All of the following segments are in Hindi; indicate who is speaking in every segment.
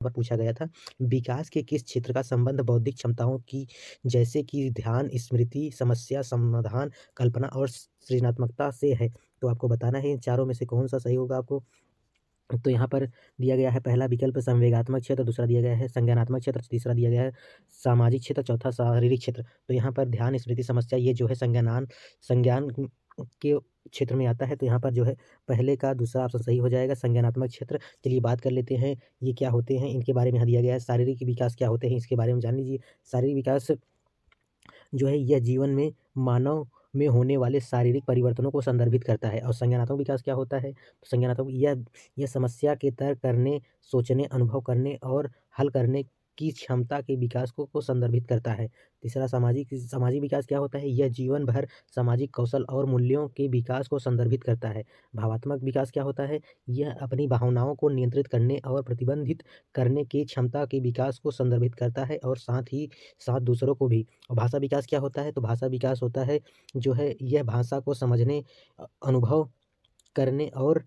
Speaker 1: पर पूछा गया था, विकास के किस क्षेत्र का संबंध बौद्धिक क्षमताओं की जैसे कि ध्यान, स्मृति, समस्या समाधान, कल्पना और सृजनात्मकता से है? तो आपको बताना है इन चारों में से कौन-सा सही होगा आपको। तो यहाँ पर दिया गया है पहला विकल्प संवेगात्मक क्षेत्र, दूसरा दिया गया है संज्ञानात्मक क्षेत्र, तीसरा दिया गया है सामाजिक क्षेत्र, चौथा शारीरिक क्षेत्र। तो यहाँ पर ध्यान, स्मृति, समस्या ये जो है संज्ञान के क्षेत्र में आता है। तो यहाँ पर जो है पहले का दूसरा ऑप्शन सही हो जाएगा, संज्ञानात्मक क्षेत्र। चलिए बात कर लेते हैं, ये क्या होते हैं, इनके बारे में यहाँ दिया गया है। शारीरिक विकास क्या होते हैं, इसके बारे में जान लीजिए। शारीरिक विकास जो है यह जीवन में मानव में होने वाले शारीरिक परिवर्तनों को संदर्भित करता है। और संज्ञानात्मक विकास क्या होता है? तो संज्ञानात्मक यह समस्या के तर्क करने, सोचने, अनुभव करने और हल करने की क्षमता के विकास को संदर्भित करता है। तीसरा सामाजिक सामाजिक विकास क्या होता है? यह जीवन भर सामाजिक कौशल और मूल्यों के विकास को संदर्भित करता है। भावात्मक विकास क्या होता है? यह अपनी भावनाओं को नियंत्रित करने और प्रतिबंधित करने की क्षमता के विकास को संदर्भित करता है और साथ ही साथ दूसरों को भी। और भाषा विकास क्या होता है? तो भाषा विकास होता है जो है यह भाषा को समझने, अनुभव करने और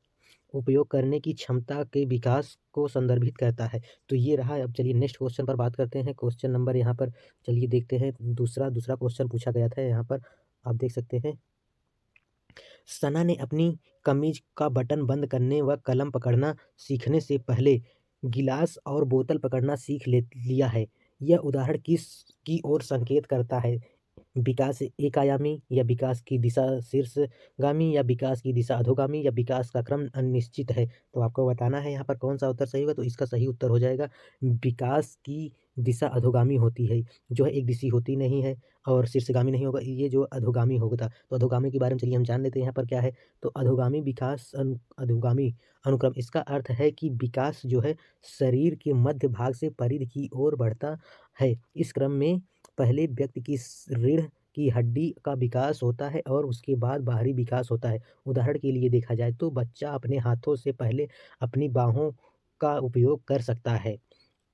Speaker 1: उपयोग करने की क्षमता के विकास को संदर्भित करता है। तो ये रहा। अब चलिए नेक्स्ट क्वेश्चन पर बात करते हैं। क्वेश्चन नंबर यहाँ पर चलिए देखते हैं, दूसरा क्वेश्चन पूछा गया था यहाँ पर, आप देख सकते हैं। सना ने अपनी कमीज का बटन बंद करने व कलम पकड़ना सीखने से पहले गिलास और बोतल पकड़ना सीख लिया है। यह उदाहरण किस की ओर संकेत करता है? विकास एक-आयामी या विकास की दिशा शीर्षगामी या विकास की दिशा अधोगामी या विकास का क्रम अनिश्चित है? तो आपको बताना है यहाँ पर कौन-सा उत्तर सही होगा। तो इसका सही उत्तर हो जाएगा विकास की दिशा अधोगामी होती है, जो है एक दिशा होती नहीं है और शीर्षगामी नहीं होगा, ये जो अधोगामी होता। तो अधोगामी के बारे में चलिए हम जान लेते हैं यहाँ पर क्या है। तो अधोगामी विकास अधोगामी अनुक्रम, इसका अर्थ है कि विकास जो है शरीर के मध्य भाग से परिधि की ओर बढ़ता है। इस क्रम में पहले व्यक्ति की रीढ़ की हड्डी का विकास होता है और उसके बाद बाहरी विकास होता है। उदाहरण के लिए देखा जाए तो बच्चा अपने हाथों से पहले अपनी बाहों का उपयोग कर सकता है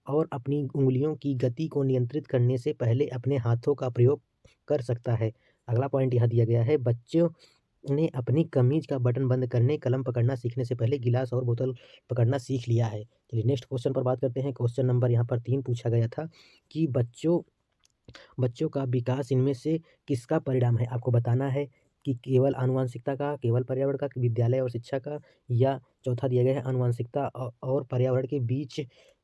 Speaker 1: और अपनी उँगलियों की गति को नियंत्रित करने से पहले अपने हाथों का प्रयोग कर सकता है। अगला पॉइंट यहाँ दिया गया है, बच्चों ने अपनी कमीज का बटन बंद करने, कलम पकड़ना सीखने से पहले गिलास और बोतल पकड़ना सीख लिया है। चलिए नेक्स्ट क्वेश्चन पर बात करते हैं। क्वेश्चन नंबर यहाँ पर 3 पूछा गया था कि बच्चों का विकास इनमें से किसका परिणाम है? आपको बताना है कि केवल आनुवंशिकता का, केवल पर्यावरण का, विद्यालय और शिक्षा का, या चौथा दिया गया है आनुवंशिकता और पर्यावरण के बीच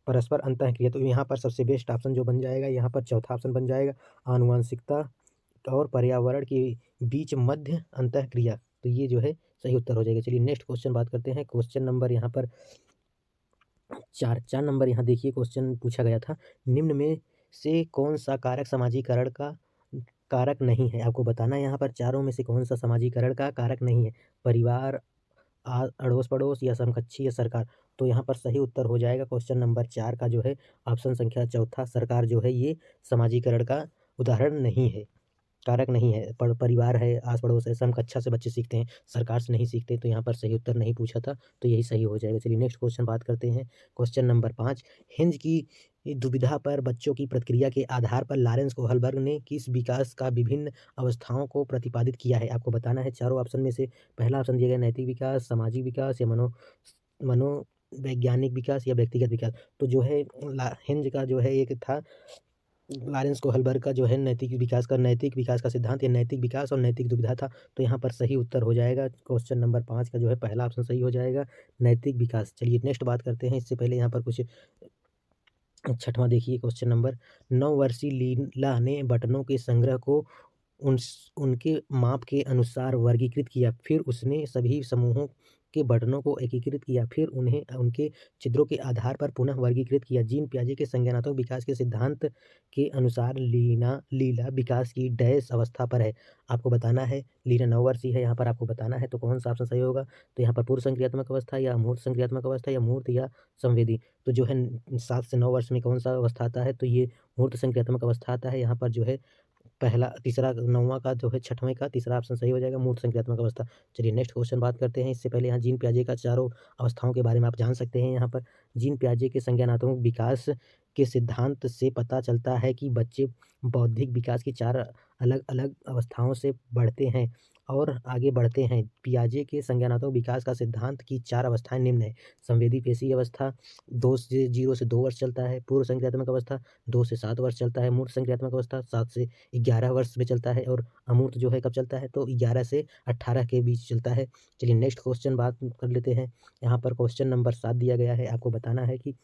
Speaker 1: परस्पर अंतःक्रिया। तो यहाँ पर सबसे बेस्ट ऑप्शन जो बन जाएगा, यहाँ पर चौथा ऑप्शन बन जाएगा, आनुवंशिकता और पर्यावरण के बीच मध्य अंतःक्रिया। तो ये जो है सही उत्तर हो जाएगा। चलिए नेक्स्ट क्वेश्चन बात करते हैं। क्वेश्चन नंबर यहाँ पर 4 नंबर यहाँ देखिए, क्वेश्चन पूछा गया था, निम्न में से कौन-सा कारक समाजीकरण का कारक नहीं है? आपको बताना है यहाँ पर चारों में से कौन-सा समाजीकरण का कारक नहीं है? परिवार, अड़ोस-पड़ोस या समकक्षी या सरकार। तो यहाँ पर सही उत्तर हो जाएगा क्वेश्चन नंबर 4 का जो है ऑप्शन संख्या चौथा, सरकार जो है ये समाजीकरण का उदाहरण नहीं है, कारक नहीं है। परिवार है, आस-पड़ोस है, समकक्षा से बच्चे सीखते हैं, सरकार से नहीं सीखते। तो यहाँ पर सही उत्तर नहीं पूछा था, तो यही सही हो जाएगा। चलिए नेक्स्ट क्वेश्चन बात करते हैं। क्वेश्चन नंबर 5, हिंज की दुविधा पर बच्चों की प्रतिक्रिया के आधार पर लॉरेंस कोहलबर्ग ने किस विकास का विभिन्न अवस्थाओं को प्रतिपादित किया है? आपको बताना है चारों ऑप्शन में से पहला ऑप्शन दिया गया नैतिक विकास, सामाजिक विकास या मनोवैज्ञानिक विकास या व्यक्तिगत विकास। तो जो है हिंज का जो है एक था, लॉरेंस कोहलबर्ग का जो है नैतिक विकास का सिद्धांत, या नैतिक विकास और नैतिक दुविधा था। तो यहाँ पर सही उत्तर हो जाएगा क्वेश्चन नंबर 5 का जो है पहला ऑप्शन सही हो जाएगा, नैतिक विकास। चलिए नेक्स्ट बात करते हैं। इससे पहले यहाँ पर कुछ छठवां देखिए क्वेश्चन नंबर, 9 वर्षीय लीला ने बटनों के संग्रह को उनके माप के अनुसार वर्गीकृत किया। फिर उसने सभी समूहों के बटनों को एकीकृत किया, फिर उन्हें उनके छिद्रों के आधार पर पुनः वर्गीकृत किया। जीन पियाजे के संज्ञानात्मक विकास के सिद्धांत के अनुसार लीला विकास की डैश अवस्था पर है। आपको बताना है, लीला 9 वर्षीय है, यहाँ पर आपको बताना है, तो कौन सा ऑप्शन सही होगा? तो यहाँ पर पूर्व संक्रियात्मक अवस्था या अमूर्त संक्रियात्मक अवस्था या मूर्त या संवेदी। तो जो है 7 से 9 वर्ष में कौन सा अवस्था आता है? तो ये मूर्त संक्रियात्मक अवस्था आता है। यहाँ पर जो है पहला तीसरा 9वां का जो है 6वें का तीसरा ऑप्शन सही हो जाएगा, मूर्त संक्रियात्मक अवस्था। चलिए नेक्स्ट क्वेश्चन बात करते हैं। इससे पहले यहाँ जीन पियाजे का चारों अवस्थाओं के बारे में आप जान सकते हैं। यहाँ पर जीन पियाजे के संज्ञानात्मक विकास के सिद्धांत से पता चलता है कि बच्चे बौद्धिक विकास की 4 अलग-अलग अवस्थाओं से बढ़ते हैं। और आगे बढ़ते हैं। पियाजे के संज्ञानात्मक विकास का सिद्धांत की 4 अवस्थाएँ निम्न हैं। संवेदी पेशी अवस्था 2 से 0 से 2 वर्ष चलता है। पूर्व संक्रियात्मक अवस्था 2 से 7 वर्ष चलता है। मूर्त संक्रियात्मक अवस्था 7 से 11 वर्ष में चलता है और अमूर्त जो है कब चलता है तो 11 से 18 के बीच चलता है। चलिए नेक्स्ट क्वेश्चन बात कर लेते हैं। यहाँ पर क्वेश्चन नंबर 7 दिया गया है। आपको बताना है कि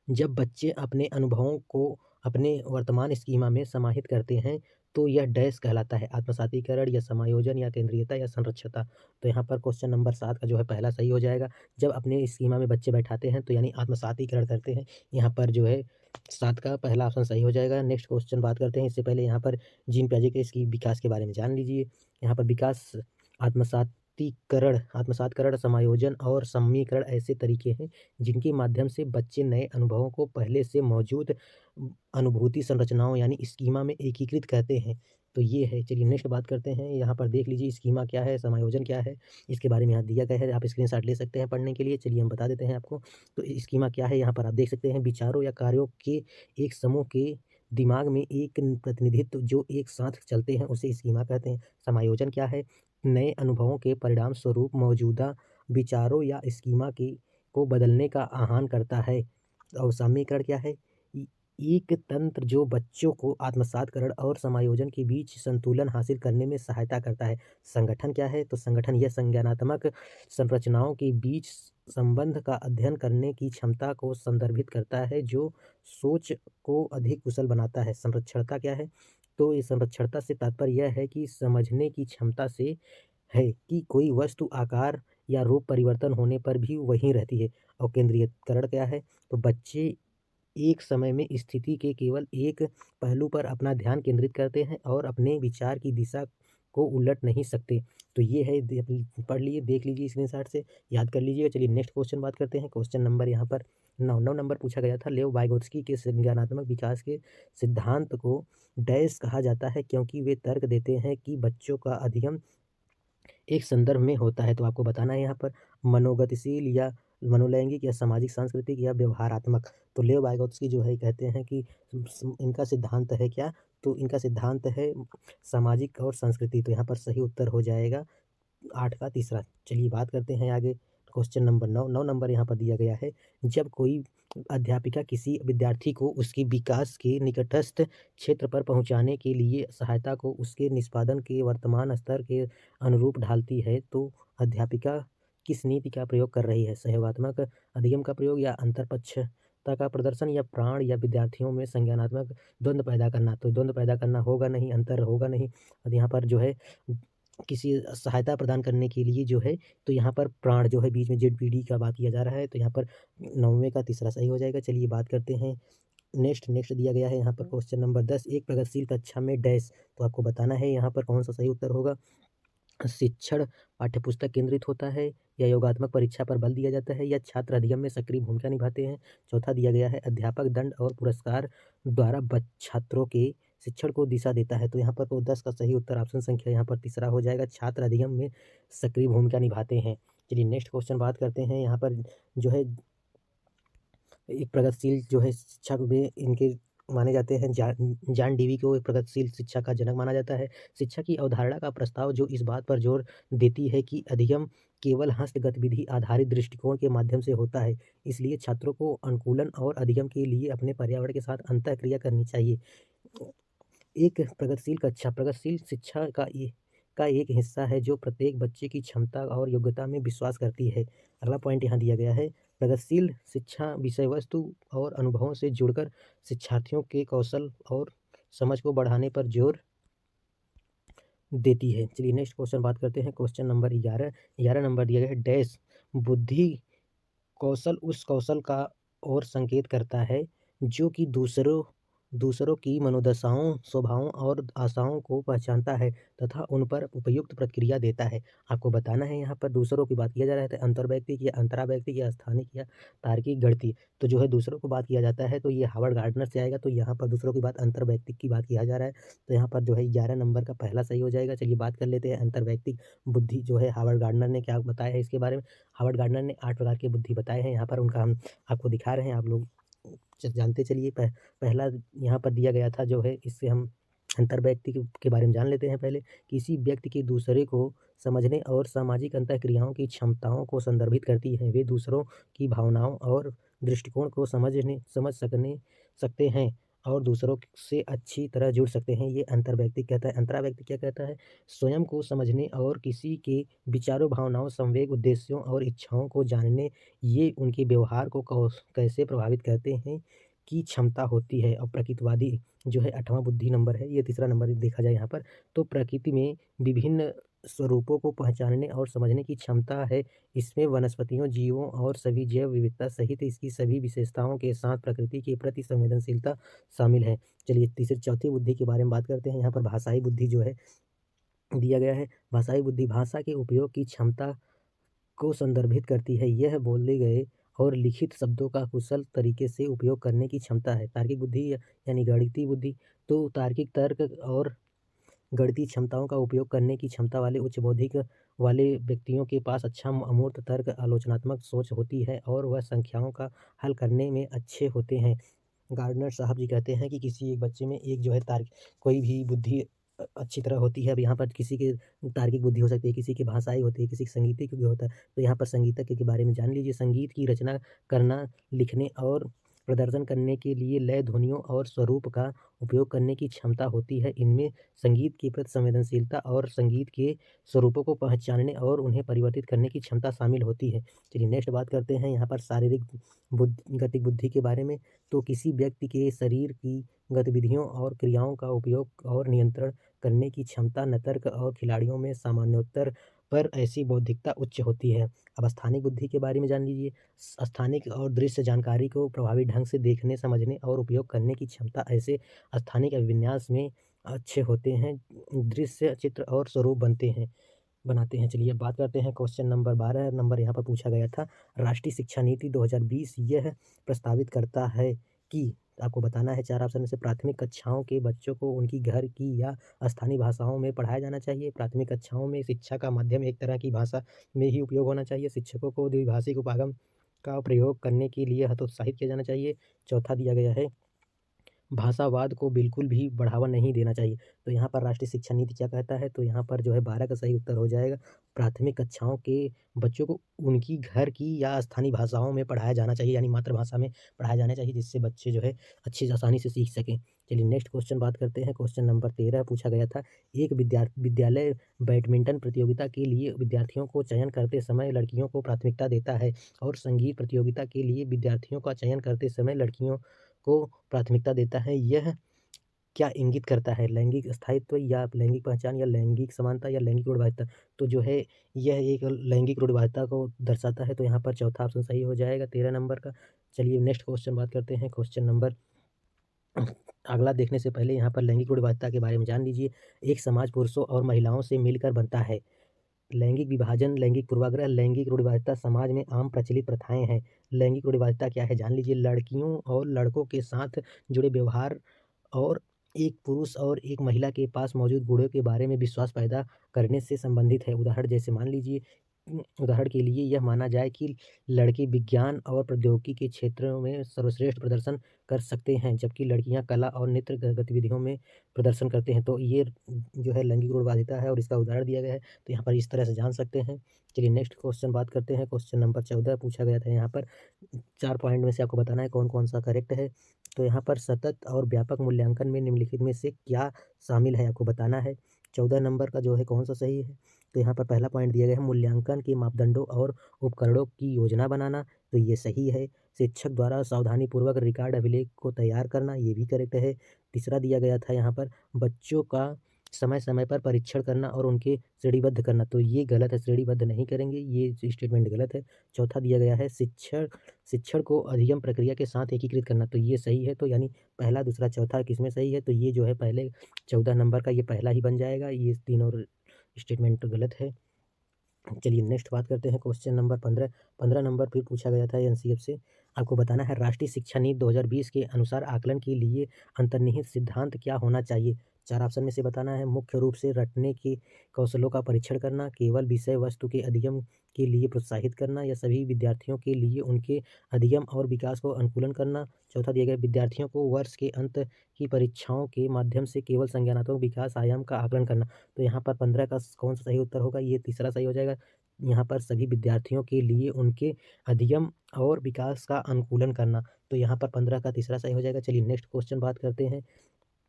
Speaker 1: जब बच्चे अपने अनुभवों को अपने वर्तमान स्कीमा में समाहित करते हैं तो यह डैश कहलाता है, आत्मसातीकरण या समायोजन या केंद्रीयता या संरक्षता। तो यहाँ पर क्वेश्चन नंबर 7 का जो है पहला सही हो जाएगा। जब अपने स्कीमा में बच्चे बैठाते हैं तो यानी आत्मसातीकरण करते हैं। यहाँ पर जो है 7 का पहला ऑप्शन सही हो जाएगा। नेक्स्ट क्वेश्चन बात करते हैं। इससे पहले यहाँ पर जीन पियाजे के इसकी विकास के बारे में जान लीजिए। यहाँ पर विकास आत्मसातकरण, समायोजन और सम्मीकरण ऐसे तरीके हैं जिनके माध्यम से बच्चे नए अनुभवों को पहले से मौजूद अनुभूति संरचनाओं यानी स्कीमा में एकीकृत करते हैं। तो ये है। चलिए नेक्स्ट बात करते हैं। यहाँ पर देख लीजिए स्कीमा क्या है, समायोजन क्या है, इसके बारे में यहाँ दिया गया है। आप स्क्रीनशॉट ले सकते हैं पढ़ने के लिए। चलिए हम बता देते हैं आपको। तो स्कीमा क्या है यहाँ पर आप देख सकते हैं। विचारों या कार्यों के एक समूह के दिमाग में एक प्रतिनिधित्व जो एक साथ चलते हैं उसे स्कीमा कहते हैं। समायोजन क्या है? नए अनुभवों के परिणाम स्वरूप मौजूदा विचारों या स्कीमा को बदलने का आह्वान करता है। और साम्यीकरण क्या है? एक तंत्र जो बच्चों को आत्मसातकरण और समायोजन के बीच संतुलन हासिल करने में सहायता करता है। संगठन क्या है? तो संगठन यह संज्ञानात्मक संरचनाओं के बीच संबंध का अध्ययन करने की क्षमता को संदर्भित करता है जो सोच को अधिक कुशल बनाता है। संरक्षणता क्या है? तो इस संरक्षणता से तात्पर्य यह है कि समझने की क्षमता से है कि कोई वस्तु आकार या रूप परिवर्तन होने पर भी वहीं रहती है। और केंद्रीयकरण क्या है? तो बच्चे एक समय में स्थिति के केवल एक पहलू पर अपना ध्यान केंद्रित करते हैं और अपने विचार की दिशा को उलट नहीं सकते। तो ये है, पढ़ लिए, देख लीजिए स्क्रीनशॉट से, याद कर लीजिए। चलिए नेक्स्ट क्वेश्चन बात करते हैं। क्वेश्चन नंबर यहाँ पर 9 नंबर पूछा गया था। लेव वाइगोत्स्की के संज्ञानात्मक विकास के सिद्धांत को डैश कहा जाता है क्योंकि वे तर्क देते हैं कि बच्चों का अधिगम एक संदर्भ में होता है। तो आपको बताना है यहाँ पर मनोगतिशील या मनोलैंगिक या सामाजिक सांस्कृतिक या व्यवहारात्मक। तो लेव वाइगोत्स्की जो है कहते हैं कि इनका सिद्धांत है क्या? तो इनका सिद्धांत है सामाजिक और संस्कृति। तो यहाँ पर सही उत्तर हो जाएगा 8 का तीसरा। चलिए बात करते हैं आगे। क्वेश्चन नंबर 9 नंबर यहाँ पर दिया गया है। जब कोई अध्यापिका किसी विद्यार्थी को उसके विकास के निकटस्थ क्षेत्र पर पहुँचाने के लिए सहायता को उसके निष्पादन के वर्तमान स्तर के अनुरूप ढालती है तो अध्यापिका किस नीति का प्रयोग कर रही है? सहयोगात्मक अधिगम का प्रयोग या अंतरपक्षता का प्रदर्शन या प्राण या विद्यार्थियों में संज्ञानात्मक द्वंद्व पैदा करना? तो द्वंद्व पैदा करना होगा नहीं, अंतर होगा नहीं। और यहाँ पर जो है किसी सहायता प्रदान करने के लिए जो है तो यहाँ पर प्राण जो है बीच में जेडपीडी का बात किया जा रहा है। तो यहाँ पर 9वें का तीसरा सही हो जाएगा। चलिए बात करते हैं नेक्स्ट दिया गया है यहाँ पर क्वेश्चन नंबर 10। एक प्रगतिशील कक्षा में डैश। तो आपको बताना है यहाँ पर कौन सा सही उत्तर होगा। शिक्षण पाठ्यपुस्तक केंद्रित होता है या योगात्मक परीक्षा पर बल दिया जाता है या छात्र अधिगम में सक्रिय भूमिका निभाते हैं। चौथा दिया गया है अध्यापक दंड और पुरस्कार द्वारा छात्रों के शिक्षण को दिशा देता है। तो यहाँ पर तो 10 का सही उत्तर ऑप्शन संख्या यहाँ पर तीसरा हो जाएगा, छात्र अधिगम में सक्रिय भूमिका निभाते हैं। चलिए नेक्स्ट क्वेश्चन बात करते हैं। यहाँ पर जो है एक प्रगतिशील जो है शिक्षा में इनके माने जाते हैं। जॉन डीवी को एक प्रगतिशील शिक्षा का जनक माना जाता है। शिक्षा की अवधारणा का प्रस्ताव जो इस बात पर जोर देती है कि अधिगम केवल हस्त गतिविधि आधारित दृष्टिकोण के माध्यम से होता है, इसलिए छात्रों को अनुकूलन और अधिगम के लिए अपने पर्यावरण के साथ अंतःक्रिया करनी चाहिए। एक प्रगतिशील शिक्षा का एक हिस्सा है जो प्रत्येक बच्चे की क्षमता और योग्यता में विश्वास करती है। अगला पॉइंट यहाँ दिया गया है। प्रगतिशील शिक्षा विषय वस्तु और अनुभवों से जुड़कर शिक्षार्थियों के कौशल और समझ को बढ़ाने पर जोर देती है। चलिए नेक्स्ट क्वेश्चन बात करते हैं। क्वेश्चन नंबर 11 नंबर दिया गया है। डैश बुद्धि कौशल उस कौशल का ओर संकेत करता है जो कि दूसरों की मनोदशाओं, स्वभावों और आशाओं को पहचानता है तथा उन पर उपयुक्त प्रतिक्रिया देता है। आपको बताना है यहाँ पर दूसरों की बात किया जा रहा है तो अंतर्वैयक्तिक या अंतरावैयक्तिक या स्थानिक या तार्किक गणितीय। तो जो है दूसरों को बात किया जाता है तो ये हावर्ड गार्डनर से आएगा। तो यहाँ पर दूसरों की बात अंतर्वैयक्तिक की बात किया जा रहा है। तो यहाँ पर जो है 11 नंबर का पहला सही हो जाएगा। चलिए बात कर लेते हैं अंतर्वैयक्तिक बुद्धि जो है हावर्ड गार्डनर ने क्या बताया है इसके बारे में। हावर्ड गार्डनर ने 8 प्रकार की बुद्धि बताए हैं। यहाँ पर उनका हम आपको दिखा रहे हैं, आप लोग जानते चलिए। पहला यहाँ पर दिया गया था जो है, इससे हम अंतर्व्यक्ति के बारे में जान लेते हैं पहले। किसी व्यक्ति के दूसरे को समझने और सामाजिक अंतःक्रियाओं की क्षमताओं को संदर्भित करती है। वे दूसरों की भावनाओं और दृष्टिकोण को समझ सकते हैं और दूसरों से अच्छी तरह जुड़ सकते हैं। ये अंतर्व्यक्ति कहता है। अंतराव्यक्ति क्या कहता है? स्वयं को समझने और किसी के विचारों, भावनाओं, संवेग, उद्देश्यों और इच्छाओं को जानने, ये उनके व्यवहार को कैसे प्रभावित करते हैं की क्षमता होती है। और प्रकृतिवादी जो है 8वां बुद्धि नंबर है, ये तीसरा नंबर देखा जाए यहाँ पर, तो प्रकृति में विभिन्न स्वरूपों को पहचानने और समझने की क्षमता है। इसमें वनस्पतियों, जीवों और सभी जैव विविधता सहित इसकी सभी विशेषताओं के साथ प्रकृति के प्रति संवेदनशीलता शामिल है। चलिए चौथी बुद्धि के बारे में बात करते हैं। यहाँ पर भाषाई बुद्धि जो है दिया गया है। भाषाई बुद्धि भाषा के उपयोग की क्षमता को संदर्भित करती है। यह बोले गए और लिखित शब्दों का कुशल तरीके से उपयोग करने की क्षमता है। तार्किक बुद्धि यानी गणितीय बुद्धि, तो तार्किक तर्क और गणितीय क्षमताओं का उपयोग करने की क्षमता वाले उच्च बौद्धिक वाले व्यक्तियों के पास अच्छा अमूर्त तर्क, आलोचनात्मक सोच होती है और वह संख्याओं का हल करने में अच्छे होते हैं। गार्डनर साहब जी कहते हैं कि किसी एक बच्चे में एक जो है कोई भी बुद्धि अच्छी तरह होती है। अब यहाँ पर किसी की तार्किक बुद्धि हो सकती है, किसी की भाषाई होती है, किसी की संगीतिक भी होता है। तो यहाँ पर संगीतज्ञ के बारे में जान लीजिए। संगीत की रचना करना, लिखने और प्रदर्शन करने के लिए लय, ध्वनियों और स्वरूप का उपयोग करने की क्षमता होती है। इनमें संगीत के प्रति संवेदनशीलता और संगीत के स्वरूपों को पहचानने और उन्हें परिवर्तित करने की क्षमता शामिल होती है। चलिए नेक्स्ट बात करते हैं यहाँ पर शारीरिक गतिक बुद्धि के बारे में। तो किसी व्यक्ति के शरीर की गतिविधियों और क्रियाओं का उपयोग और नियंत्रण करने की क्षमता नर्तक और खिलाड़ियों में सामान्योत्तर पर ऐसी बौद्धिकता उच्च होती है। अब स्थानिक बुद्धि के बारे में जान लीजिए। स्थानिक और दृश्य जानकारी को प्रभावी ढंग से देखने, समझने और उपयोग करने की क्षमता ऐसे स्थानिक अभिविन्यास में अच्छे होते हैं। दृश्य, चित्र और स्वरूप बनाते हैं। चलिए अब बात करते हैं क्वेश्चन नंबर 12 नंबर यहाँ पर पूछा गया था। राष्ट्रीय शिक्षा नीति 2020 यह प्रस्तावित करता है कि आपको बताना है 4 ऑप्शन में से प्राथमिक कक्षाओं के बच्चों को उनकी घर की या स्थानीय भाषाओं में पढ़ाया जाना चाहिए। प्राथमिक कक्षाओं में शिक्षा का माध्यम एक तरह की भाषा में ही उपयोग होना चाहिए। शिक्षकों को द्विभाषिक उपागम का प्रयोग करने के लिए हतोत्साहित किया जाना चाहिए। चौथा दिया गया है भाषावाद को बिल्कुल भी बढ़ावा नहीं देना चाहिए। तो यहाँ पर राष्ट्रीय शिक्षा नीति क्या कहता है? तो यहाँ पर जो है 12 का सही उत्तर हो जाएगा। प्राथमिक कक्षाओं के बच्चों को उनकी घर की या स्थानीय भाषाओं में पढ़ाया जाना चाहिए, यानी मातृभाषा में पढ़ाया जाना चाहिए, जिससे बच्चे जो है अच्छी आसानी से सीख सकें। चलिए नेक्स्ट क्वेश्चन बात करते हैं। क्वेश्चन नंबर 13 पूछा गया था। एक विद्यालय बैडमिंटन प्रतियोगिता के लिए विद्यार्थियों को चयन करते समय लड़कियों को प्राथमिकता देता है और संगीत प्रतियोगिता के लिए विद्यार्थियों का चयन करते समय लड़कियों को प्राथमिकता देता है। यह क्या इंगित करता है? लैंगिक स्थायित्व या लैंगिक पहचान या लैंगिक समानता या लैंगिक रूढ़िवादिता? तो जो है यह एक लैंगिक रूढ़िवादिता को दर्शाता है। तो यहाँ पर चौथा ऑप्शन सही हो जाएगा 13 नंबर का। चलिए नेक्स्ट क्वेश्चन बात करते हैं। क्वेश्चन नंबर अगला देखने से पहले यहाँ पर लैंगिक रूढ़िवादिता के बारे में जान लीजिए। एक समाज पुरुषों और महिलाओं से मिलकर बनता है। लैंगिक विभाजन, लैंगिक पूर्वाग्रह, लैंगिक रूढ़िवादिता समाज में आम प्रचलित प्रथाएं हैं। लैंगिक रूढ़िवादिता क्या है? जान लीजिए। लड़कियों और लड़कों के साथ जुड़े व्यवहार और एक पुरुष और एक महिला के पास मौजूद गुणों के बारे में विश्वास पैदा करने से संबंधित है। उदाहरण जैसे मान लीजिए, उदाहरण के लिए यह माना जाए कि लड़के विज्ञान और प्रौद्योगिकी के क्षेत्रों में सर्वश्रेष्ठ प्रदर्शन कर सकते हैं, जबकि लड़कियां कला और नृत्य गतिविधियों में प्रदर्शन करते हैं। तो ये जो है लैंगिक रूढ़िवादिता है और इसका उदाहरण दिया गया है। तो यहाँ पर इस तरह से जान सकते हैं। चलिए नेक्स्ट क्वेश्चन बात करते हैं। क्वेश्चन नंबर 14 पूछा गया था। यहाँ पर 4 पॉइंट में से आपको बताना है कौन कौन सा करेक्ट है। तो यहाँ पर सतत और व्यापक मूल्यांकन में निम्नलिखित में से क्या शामिल है, आपको बताना है। 14 नंबर का जो है कौन सा सही है? तो यहाँ पर पहला पॉइंट दिया गया है मूल्यांकन के मापदंडों और उपकरणों की योजना बनाना। तो ये सही है। शिक्षक द्वारा सावधानीपूर्वक रिकॉर्ड अभिलेख को तैयार करना, ये भी करेक्ट है। तीसरा दिया गया था यहाँ पर बच्चों का समय समय पर परीक्षण करना और उनके श्रेणीबद्ध करना। तो ये गलत है, श्रेणीबद्ध नहीं करेंगे, ये स्टेटमेंट गलत है। चौथा दिया गया है शिक्षण को अधिगम प्रक्रिया के साथ एकीकृत करना। तो ये सही है। तो यानी पहला, दूसरा, चौथा किसमें सही है? तो ये जो है पहले 14 नंबर का ये पहला ही बन जाएगा। ये तीनों स्टेटमेंट गलत है। चलिए नेक्स्ट बात करते हैं। क्वेश्चन नंबर 15 नंबर फिर पूछा गया था एनसीएफ से। आपको बताना है राष्ट्रीय शिक्षा नीति 2020 के अनुसार आकलन के लिए अंतर्निहित सिद्धांत क्या होना चाहिए। 4 ऑप्शन में से बताना है। मुख्य रूप से रटने के कौशलों का परीक्षण करना, केवल विषय वस्तु के अधिगम के लिए प्रोत्साहित करना या सभी विद्यार्थियों के लिए उनके अधिगम और विकास को अनुकूलन करना। चौथा दिया गया विद्यार्थियों को वर्ष के अंत की परीक्षाओं के माध्यम से केवल संज्ञानात्मक विकास आयाम का आकलन करना। तो यहाँ पर 15 का कौन-सा सही उत्तर होगा? ये तीसरा सही हो जाएगा। यहाँ पर सभी विद्यार्थियों के लिए उनके अधिगम और विकास का अनुकूलन करना। तो यहाँ पर 15 का तीसरा सही हो जाएगा। चलिए नेक्स्ट क्वेश्चन बात करते हैं।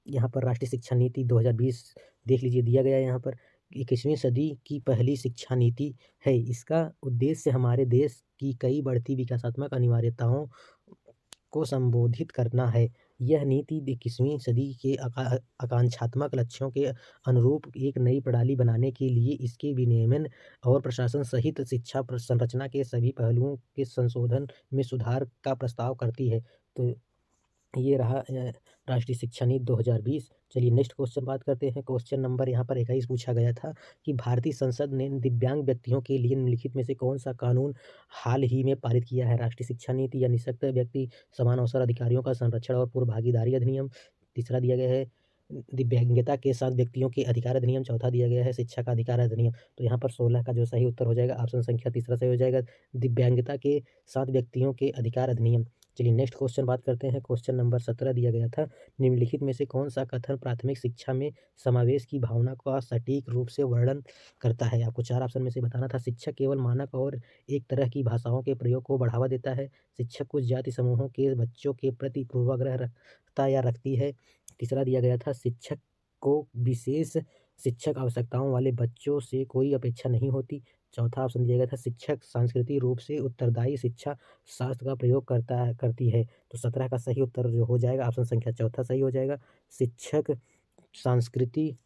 Speaker 1: यहाँ पर राष्ट्रीय शिक्षा नीति 2020 देख लीजिए, दिया गया है यहाँ पर 21वीं सदी की पहली शिक्षा नीति है। इसका उद्देश्य हमारे देश की कई बढ़ती विकासात्मक अनिवार्यताओं को संबोधित करना है। यह नीति 21वीं सदी के आकांक्षात्मक लक्ष्यों के अनुरूप एक नई प्रणाली बनाने के लिए इसके विनियमन और प्रशासन सहित शिक्षा संरचना के सभी पहलुओं के संशोधन में सुधार का प्रस्ताव करती है। तो ये रहा राष्ट्रीय शिक्षा नीति 2020। चलिए नेक्स्ट क्वेश्चन बात करते हैं। क्वेश्चन नंबर यहाँ पर 21 पूछा गया था कि भारतीय संसद ने दिव्यांग व्यक्तियों के लिए निम्नलिखित में से कौन सा कानून हाल ही में पारित किया है? राष्ट्रीय शिक्षा नीति या निःशक्त व्यक्ति समान अवसर अधिकारियों का संरक्षण और पूर्ण भागीदारी अधिनियम। तीसरा दिया गया है दिव्यांगता के साथ व्यक्तियों के अधिकार अधिनियम। चौथा दिया गया है शिक्षा का अधिकार अधिनियम। तो यहाँ पर 16 का जो सही उत्तर हो जाएगा ऑप्शन संख्या तीसरा सही हो जाएगा, दिव्यांगता के साथ व्यक्तियों के अधिकार अधिनियम। चलिए नेक्स्ट क्वेश्चन बात करते हैं। क्वेश्चन नंबर 17 दिया गया था, निम्नलिखित में से कौन सा कथन प्राथमिक शिक्षा में समावेश की भावना का सटीक रूप से वर्णन करता है? आपको 4 ऑप्शन में से बताना था। शिक्षक केवल मानक और एक तरह की भाषाओं के प्रयोग को बढ़ावा देता है। शिक्षक कुछ जाति समूहों के बच्चों के प्रति पूर्वाग्रह रखता या रखती है। तीसरा दिया गया था, शिक्षक को विशेष शिक्षक आवश्यकताओं वाले बच्चों से कोई अपेक्षा नहीं होती। चौथा ऑप्शन दिया गया था, शिक्षक सांस्कृतिक रूप से उत्तरदायी शिक्षा शास्त्र का प्रयोग करती है। तो 17 का सही उत्तर जो हो जाएगा ऑप्शन संख्या चौथा सही हो जाएगा। शिक्षक सांस्कृतिक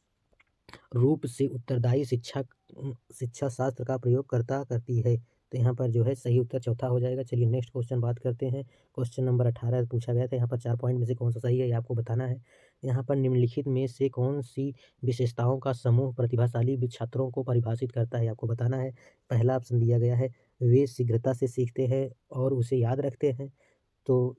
Speaker 1: रूप से उत्तरदायी शिक्षा शास्त्र का प्रयोग करती है। तो यहाँ पर जो है सही उत्तर चौथा हो जाएगा। चलिए नेक्स्ट क्वेश्चन बात करते हैं। क्वेश्चन नंबर 18 पूछा गया था। यहाँ पर 4 पॉइंट में से कौन सा सही है ये आपको बताना है। यहाँ पर निम्नलिखित में से कौन सी विशेषताओं का समूह प्रतिभाशाली छात्रों को परिभाषित करता है आपको बताना है। पहला ऑप्शन दिया गया है, वे शीघ्रता से सीखते हैं और उसे याद रखते हैं। तो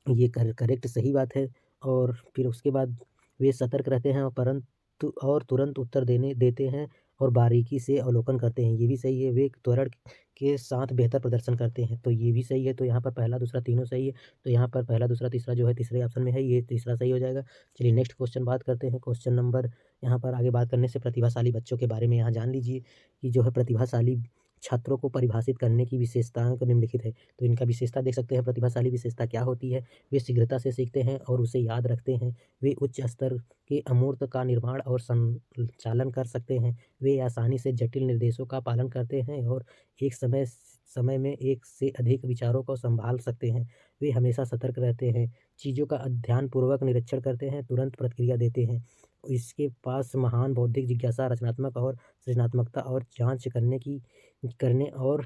Speaker 1: ये करेक्ट सही बात है। और फिर उसके बाद वे सतर्क रहते हैं और तुरंत उत्तर देते हैं और बारीकी से अवलोकन करते हैं, ये भी सही है। वे त्वरण के साथ बेहतर प्रदर्शन करते हैं, तो ये भी सही है। तो यहाँ पर पहला दूसरा तीनों सही है। तो यहाँ पर पहला दूसरा तीसरा जो है तीसरे ऑप्शन में है, ये तीसरा सही हो जाएगा। चलिए नेक्स्ट क्वेश्चन बात करते हैं। क्वेश्चन नंबर यहाँ पर आगे बात करने से प्रतिभाशाली बच्चों के बारे में यहाँ जान लीजिए कि जो है प्रतिभाशाली छात्रों को परिभाषित करने की विशेषताएं निम्नलिखित है। तो इनका विशेषता देख सकते हैं। प्रतिभाशाली विशेषता क्या होती है? वे शीघ्रता से सीखते हैं और उसे याद रखते हैं। वे उच्च स्तर के अमूर्त का निर्माण और संचालन कर सकते हैं। वे आसानी से जटिल निर्देशों का पालन करते हैं और एक समय में एक से अधिक विचारों को संभाल सकते हैं। वे हमेशा सतर्क रहते हैं, चीज़ों का अध्ययनपूर्वक निरीक्षण करते हैं, तुरंत प्रतिक्रिया देते हैं। इसके पास महान बौद्धिक जिज्ञासा, रचनात्मक और सृजनात्मकता और जांच करने और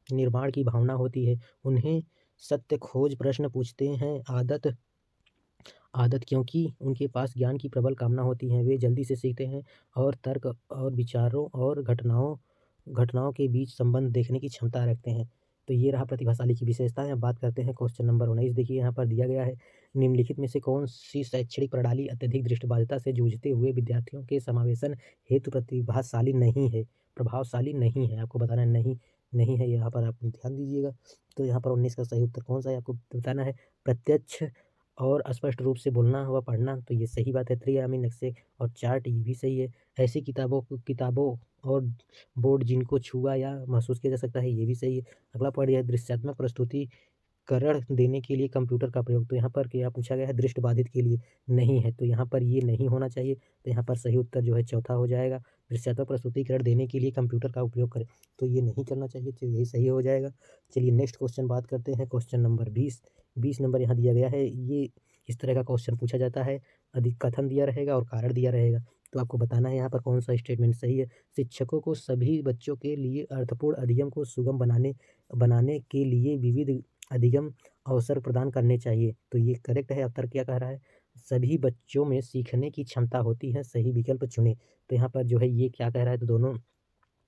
Speaker 1: निर्माण की भावना होती है। उन्हें सत्य खोज प्रश्न पूछते हैं आदत क्योंकि उनके पास ज्ञान की प्रबल कामना होती है। वे जल्दी से सीखते हैं और तर्क और विचारों और घटनाओं के बीच संबंध देखने की क्षमता रखते हैं। तो ये रहा प्रतिभाशाली की विशेषताएं। अब बात करते हैं क्वेश्चन नंबर 19। देखिए यहाँ पर दिया गया है, निम्नलिखित में से कौन सी शैक्षणिक प्रणाली अत्यधिक दृष्टिबाधिता से जूझते हुए विद्यार्थियों के समावेशन हेतु प्रभावशाली नहीं है। आपको बताना है नहीं है, यहाँ पर आप ध्यान दीजिएगा। तो यहाँ पर 19 का सही उत्तर कौन सा है आपको बताना है। प्रत्यक्ष और स्पष्ट रूप से बोलना व पढ़ना, तो ये सही बात है। त्रिआयामी नक्शे और चार्ट, ये भी सही है। ऐसी किताबों और बोर्ड जिनको छुआ या महसूस किया जा सकता है, ये भी सही है। अगला पॉइंट यह दृश्यात्मक प्रस्तुतिकरण देने के लिए कंप्यूटर का प्रयोग, तो यहाँ पर क्या पूछा गया है? दृष्टिबाधित के लिए नहीं है, तो यहाँ पर ये नहीं होना चाहिए। तो यहाँ पर सही उत्तर जो है चौथा हो जाएगा। दृश्यात्मक प्रस्तुतिकरण देने के लिए कंप्यूटर का उपयोग करें, तो ये नहीं करना चाहिए, तो यही सही हो जाएगा। चलिए नेक्स्ट क्वेश्चन बात करते हैं। क्वेश्चन नंबर 20 नंबर यहाँ दिया गया है। ये इस तरह का क्वेश्चन पूछा जाता है, अधिक कथन दिया रहेगा और कारण दिया रहेगा। तो आपको बताना है यहाँ पर कौन सा स्टेटमेंट सही है। शिक्षकों को सभी बच्चों के लिए अर्थपूर्ण अधिगम को सुगम बनाने के लिए विविध अधिगम अवसर प्रदान करने चाहिए, तो ये करेक्ट है। उत्तर क्या कह रहा है? सभी बच्चों में सीखने की क्षमता होती है, सही विकल्प चुनें। तो यहाँ पर जो है ये क्या कह रहा है? तो दोनों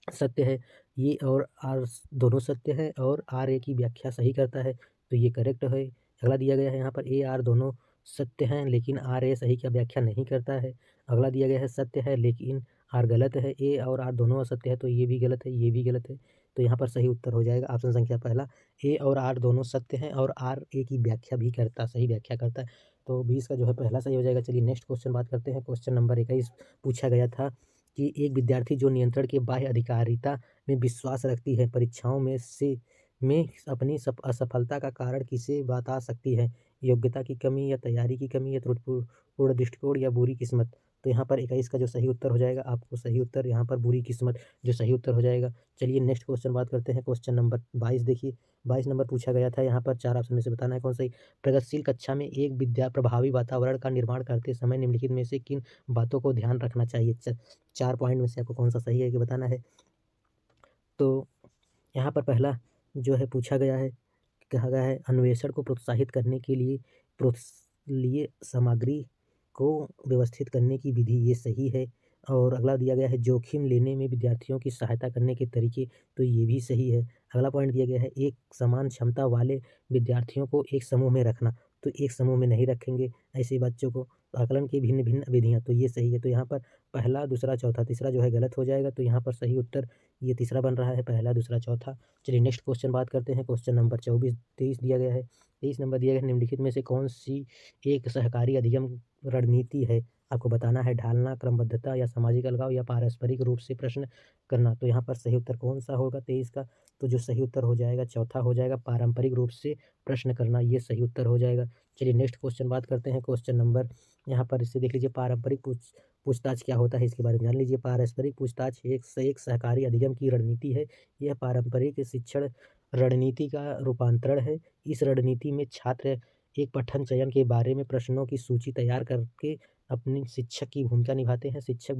Speaker 1: सत्य है, ये और आर दोनों सत्य है और आर ए की व्याख्या सही करता है, तो ये करेक्ट है। अगला दिया गया है यहाँ पर ए आर दोनों सत्य हैं लेकिन आर ए सही की व्याख्या नहीं करता है। अगला दिया गया है सत्य है लेकिन आर गलत है। ए और आर दोनों असत्य है तो ये भी गलत है, ये भी गलत है। तो यहाँ पर सही उत्तर हो जाएगा ऑप्शन संख्या पहला, ए और आर दोनों सत्य हैं और आर ए की व्याख्या भी करता, सही व्याख्या करता है। तो 20 का जो है पहला सही हो जाएगा। चलिए नेक्स्ट क्वेश्चन बात करते हैं। क्वेश्चन नंबर 21 पूछा गया था कि एक विद्यार्थी जो नियंत्रण के बाह्य अधिकारिता में विश्वास रखती है, परीक्षाओं में अपनी असफलता का कारण किसे बता सकती है? योग्यता की कमी या तैयारी की कमी या त्रुटिपूर्ण दृष्टिकोण या बुरी किस्मत। तो यहाँ पर 21 का जो सही उत्तर हो जाएगा, आपको सही उत्तर यहाँ पर बुरी किस्मत जो सही उत्तर हो जाएगा। चलिए नेक्स्ट क्वेश्चन बात करते हैं। क्वेश्चन नंबर 22 देखिए, 22 नंबर पूछा गया था। यहाँ पर 4 ऑप्शन में से बताना है कौन सही। प्रगतिशील कक्षा में एक विद्या प्रभावी वातावरण का निर्माण करते समय निम्नलिखित में से किन बातों को ध्यान रखना चाहिए? 4 पॉइंट में से आपको कौन सा सही है कि बताना है। तो यहाँ पर पहला जो है पूछा गया है, कहा गया है अन्वेषण को प्रोत्साहित करने के लिए सामग्री को व्यवस्थित करने की विधि, ये सही है। और अगला दिया गया है जोखिम लेने में विद्यार्थियों की सहायता करने के तरीके, तो ये भी सही है। अगला पॉइंट दिया गया है एक समान क्षमता वाले विद्यार्थियों को एक समूह में रखना, तो एक समूह में नहीं रखेंगे ऐसे बच्चों को। आकलन की भिन्न भिन्न विधियाँ, तो ये सही है। तो यहाँ पर पहला, दूसरा, चौथा, तीसरा जो है गलत हो जाएगा। तो यहाँ पर सही उत्तर ये तीसरा बन रहा है, पहला, दूसरा, चौथा। चलिए नेक्स्ट क्वेश्चन बात करते हैं। क्वेश्चन नंबर 23 दिया गया है। 23 नंबर दिया गया है निम्नलिखित में से कौन सी एक सहकारी अधिगम रणनीति है? आपको बताना है ढालना, क्रमबद्धता या सामाजिक अलगाव या पारस्परिक रूप से प्रश्न करना। तो यहाँ पर सही उत्तर कौन सा होगा 23 का? तो जो सही उत्तर हो जाएगा चौथा हो जाएगा, पारंपरिक रूप से प्रश्न करना, ये सही उत्तर हो जाएगा। चलिए नेक्स्ट क्वेश्चन बात करते हैं। क्वेश्चन नंबर यहाँ पर इससे देख लीजिए, पारंपरिक पूछताछ क्या होता है इसके बारे में जान लीजिए। पारस्परिक पूछताछ एक से एक सहकारी अधिगम की रणनीति है। यह पारंपरिक शिक्षण रणनीति का रूपांतरण है। इस रणनीति में छात्र एक पठन चयन के बारे में प्रश्नों की सूची तैयार करके अपनी शिक्षक की भूमिका निभाते हैं। शिक्षक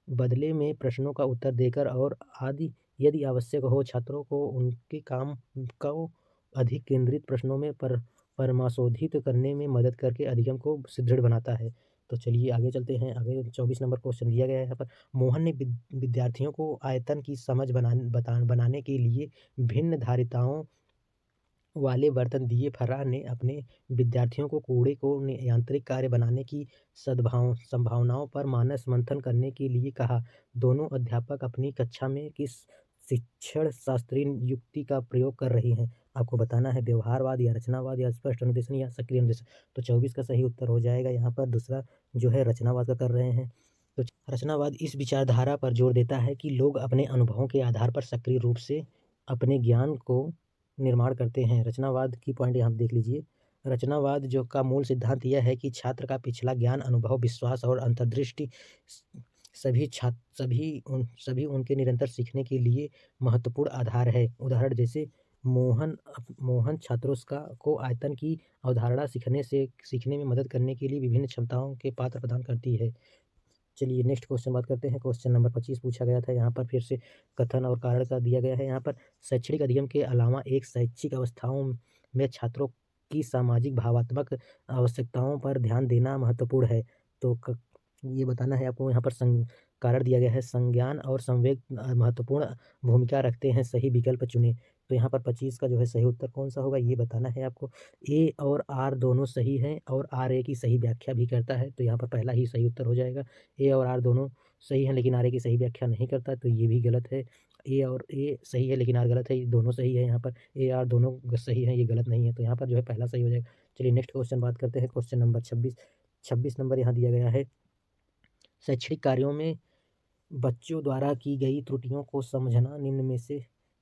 Speaker 1: बदले में प्रश्नों का उत्तर देकर और आदि यदि आवश्यक हो छात्रों को उनके काम को अधिक केंद्रित प्रश्नों में परमाशोधित करने में मदद करके अधिगम को सुदृढ़ बनाता है। तो चलिए आगे चलते हैं। आगे 24 नंबर क्वेश्चन दिया गया है यहाँ पर। मोहन ने विद्यार्थियों को आयतन की समझ बनाने के लिए भिन्न धारिताओं वाले बर्तन दिए। फरहान ने अपने विद्यार्थियों को कूड़े को यांत्रिक कार्य बनाने की संभावनाओं पर मानस मंथन करने के लिए कहा। दोनों अध्यापक अपनी कक्षा में किस शिक्षण शास्त्रीय युक्ति का प्रयोग कर रही हैं? आपको बताना है व्यवहारवाद या रचनावाद या स्पष्ट अनुदेशन या सक्रिय अनुदेशन। तो 24 का सही उत्तर हो जाएगा यहाँ पर दूसरा जो है रचनावाद का कर रहे हैं। तो रचनावाद इस विचारधारा पर जोर देता है कि लोग अपने अनुभवों के आधार पर सक्रिय रूप से अपने ज्ञान को निर्माण करते हैं। रचनावाद की पॉइंट यहाँ देख लीजिए। रचनावाद जो का मूल सिद्धांत यह है कि छात्र का पिछला ज्ञान, अनुभव, विश्वास और अंतर्दृष्टि सभी उनके निरंतर सीखने के लिए महत्वपूर्ण आधार है। उदाहरण जैसे मोहन छात्रों को आयतन की अवधारणा सीखने में मदद करने के लिए विभिन्न क्षमताओं के पात्र प्रदान करती है। चलिए नेक्स्ट क्वेश्चन बात करते हैं। क्वेश्चन नंबर 25 पूछा गया था। यहाँ पर फिर से कथन और कारण का दिया गया है। यहाँ पर शैक्षणिक अधिगम के अलावा एक शैक्षिक अवस्थाओं में छात्रों की सामाजिक भावात्मक आवश्यकताओं पर ध्यान देना महत्वपूर्ण है। तो ये बताना है आपको। यहाँ पर कारण दिया गया है संज्ञान और संवेग महत्वपूर्ण भूमिका रखते हैं, सही विकल्प चुने। तो यहाँ पर 25 का जो है सही उत्तर कौन सा होगा ये बताना है आपको। ए और आर दोनों सही हैं और आर ए की सही व्याख्या भी करता है, तो यहाँ पर पहला ही सही उत्तर हो जाएगा। ए और आर दोनों सही हैं लेकिन आर ए की सही व्याख्या नहीं करता, तो ये भी गलत है। ए सही है लेकिन आर गलत है, ये दोनों सही है। यहाँ पर ए आर दोनों सही हैं, ये गलत नहीं है, तो यहाँ पर जो है पहला सही हो जाएगा। चलिए नेक्स्ट क्वेश्चन बात करते हैं। क्वेश्चन नंबर 26 नंबर यहाँ दिया गया है। शैक्षणिक कार्यों में बच्चों द्वारा की गई त्रुटियों को समझना निम्न में से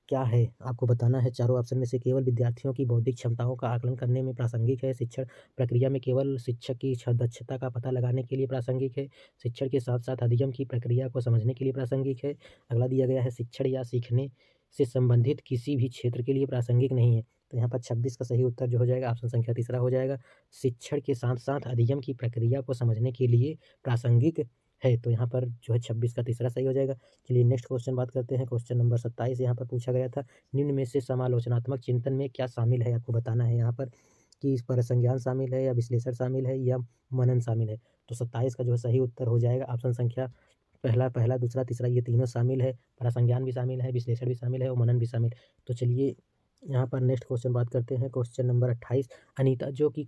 Speaker 1: क्या है? आपको बताना है चारों ऑप्शन में से केवल विद्यार्थियों की बौद्धिक क्षमताओं का आकलन करने में प्रासंगिक है, शिक्षण प्रक्रिया में केवल शिक्षक की दक्षता का पता लगाने के लिए प्रासंगिक है, शिक्षण के साथ साथ अधिगम की प्रक्रिया को समझने के लिए प्रासंगिक है। अगला दिया गया है शिक्षण या सीखने से संबंधित किसी भी क्षेत्र के लिए प्रासंगिक नहीं है। तो यहाँ पर 26 का सही उत्तर जो हो जाएगा ऑप्शन संख्या तीसरा हो जाएगा, शिक्षण के साथ साथ अधिगम की प्रक्रिया को समझने के लिए प्रासंगिक है। तो यहाँ पर जो है 26 का तीसरा सही हो जाएगा। चलिए नेक्स्ट क्वेश्चन बात करते हैं। क्वेश्चन नंबर 27 यहाँ पर पूछा गया था निम्न में से समालोचनात्मक चिंतन में क्या शामिल है? आपको बताना है यहाँ पर कि इस पर संज्ञान शामिल है या विश्लेषण शामिल है या मनन शामिल है। तो 27 का जो है सही उत्तर हो जाएगा ऑप्शन संख्या पहला, दूसरा, तीसरा, ये तीनों शामिल है। संज्ञान भी शामिल है, विश्लेषण भी शामिल है और मनन भी शामिल। तो चलिए यहाँ पर नेक्स्ट क्वेश्चन बात करते हैं, क्वेश्चन नंबर 28। अनीता जो कि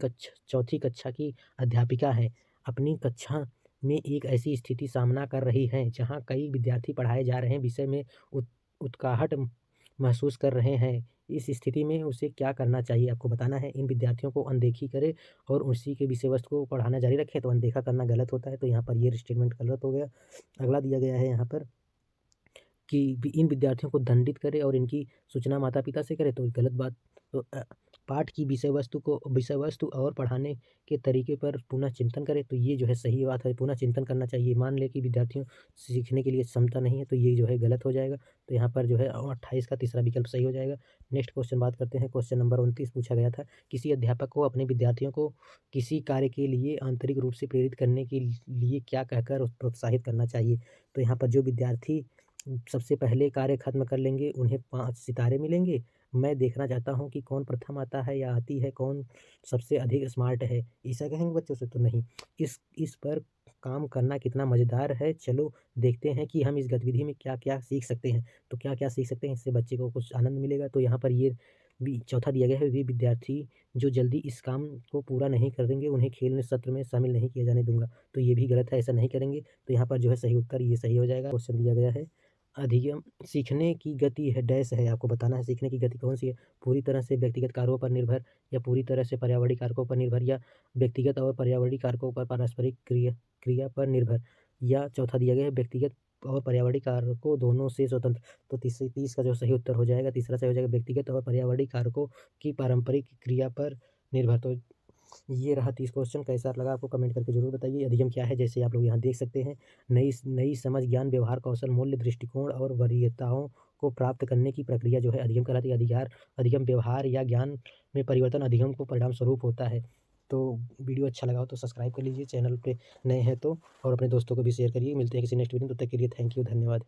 Speaker 1: चौथी कक्षा की अध्यापिका है, अपनी कक्षा में एक ऐसी स्थिति सामना कर रही हैं जहाँ कई विद्यार्थी पढ़ाए जा रहे विषय में उत्साहट महसूस कर रहे हैं। इस स्थिति में उसे क्या करना चाहिए? आपको बताना है। इन विद्यार्थियों को अनदेखी करे और उसी के विषय वस्तु को पढ़ाना जारी रखें। तो अनदेखा करना गलत होता है, तो यहाँ पर ये स्टेटमेंट गलत हो गया। अगला दिया गया है यहाँ पर कि इन विद्यार्थियों को दंडित करे और इनकी सूचना माता-पिता से करे, तो गलत बात। तो पाठ की विषय वस्तु और पढ़ाने के तरीके पर पुनः चिंतन करें, तो ये जो है सही बात है, पुनः चिंतन करना चाहिए। मान लें कि विद्यार्थियों सीखने के लिए क्षमता नहीं है, तो ये जो है गलत हो जाएगा। तो यहाँ पर जो है 28 का तीसरा विकल्प सही हो जाएगा। नेक्स्ट क्वेश्चन बात करते हैं, क्वेश्चन नंबर 29 पूछा गया था, किसी अध्यापक को अपने विद्यार्थियों को किसी कार्य के लिए आंतरिक रूप से प्रेरित करने के लिए क्या कहकर प्रोत्साहित करना चाहिए? तो यहाँ पर जो विद्यार्थी सबसे पहले कार्य खत्म कर लेंगे, उन्हें 5 सितारे मिलेंगे। मैं देखना चाहता हूँ कि कौन प्रथम आता है या आती है, कौन सबसे अधिक स्मार्ट है। ऐसा कहेंगे बच्चों से? तो नहीं। इस पर काम करना कितना मज़ेदार है, चलो देखते हैं कि हम इस गतिविधि में क्या-क्या सीख सकते हैं। तो क्या-क्या सीख सकते हैं, इससे बच्चे को कुछ आनंद मिलेगा। तो यहाँ पर ये भी चौथा दिया गया है, वे विद्यार्थी जो जल्दी इस काम को पूरा नहीं कर देंगे, उन्हें खेल सत्र में शामिल नहीं किया जाने दूँगा। तो ये भी गलत है, ऐसा नहीं करेंगे। तो यहाँ पर जो है सही उत्तर ये सही हो जाएगा। क्वेश्चन दिया गया है, अधिगम सीखने की गति है डैश है, आपको बताना है सीखने की गति कौन-सी है? पूरी तरह से व्यक्तिगत कार्यों पर निर्भर, या पूरी तरह से पर्यावरणीय कारकों पर निर्भर, या व्यक्तिगत और पर्यावरणीय कारकों पर पारस्परिक क्रिया क्रिया पर निर्भर, या चौथा दिया गया है व्यक्तिगत और पर्यावरणीय कारकों दोनों से स्वतंत्र। तो 30 का जो सही उत्तर हो जाएगा, तीसरा सही हो जाएगा व्यक्तिगत और पर्यावरणीय कारकों की पारंपरिक क्रिया पर निर्भर। तो ये रहा 30 क्वेश्चन। कैसा लगा आपको कमेंट करके ज़रूर बताइए। अधिगम क्या है? जैसे आप लोग यहाँ देख सकते हैं, नई समझ, ज्ञान, व्यवहार, कौशल, मूल्य, दृष्टिकोण और वरीयताओं को प्राप्त करने की प्रक्रिया जो है अधिगम कहलाती है। अधिगम व्यवहार या ज्ञान में परिवर्तन अधिगम को परिणाम स्वरूप होता है। तो वीडियो अच्छा लगा हो तो सब्सक्राइब कर लीजिए, चैनल पे नए हैं तो, और अपने दोस्तों को भी शेयर करिए। मिलते हैं किसी नेक्स्ट वीडियो में, तब तक के लिए थैंक यू, धन्यवाद।